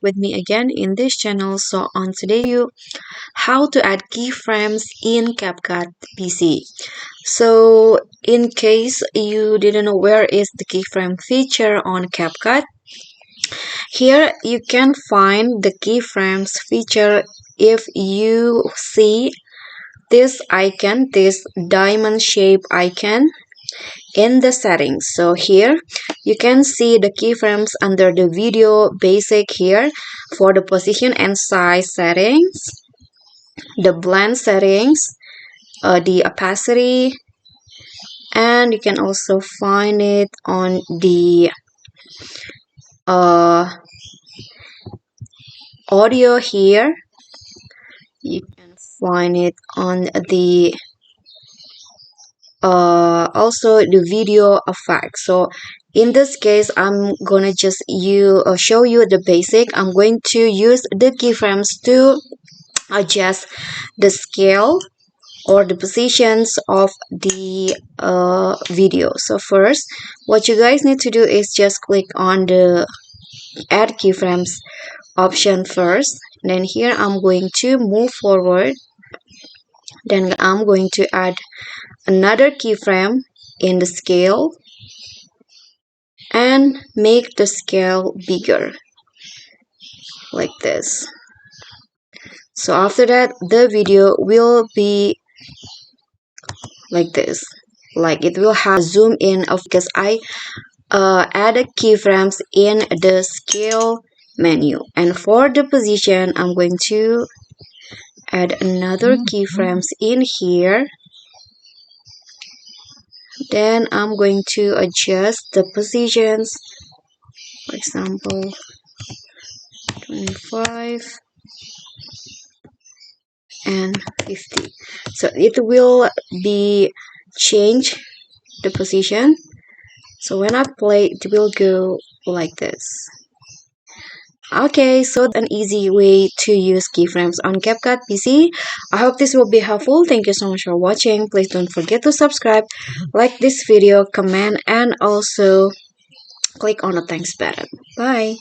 with me again in this channel. So on today you how to add keyframes in CapCut PC. So in case you didn't know where is the keyframe feature on CapCut, here you can find the keyframes feature if you see this icon, this diamond shape icon in the settings. So here you can see the keyframes under the video basic here for the position and size settings, the blend settings, the opacity, and you can also find it on the audio here. You can find it on the also the video effect. So in this case I'm gonna just show you the basic. I'm going to use the keyframes to adjust the scale or the positions of the video. So first what you guys need to do is just click on the add keyframes option first. Then here I'm going to move forward. Then I'm going to add another keyframe in the scale and make the scale bigger like this. So after that the video will be like this, like it will have zoom in of because I added keyframes in the scale menu. And for the position I'm going to add another keyframes in here. Then I'm going to adjust the positions, for example 25 and 50. So it will be change the position. So when I play it will go like this. Okay, so an easy way to use keyframes on CapCut PC. I hope this will be helpful. Thank you so much for watching. Please don't forget to subscribe, like this video, comment, and also click on the thanks button. Bye.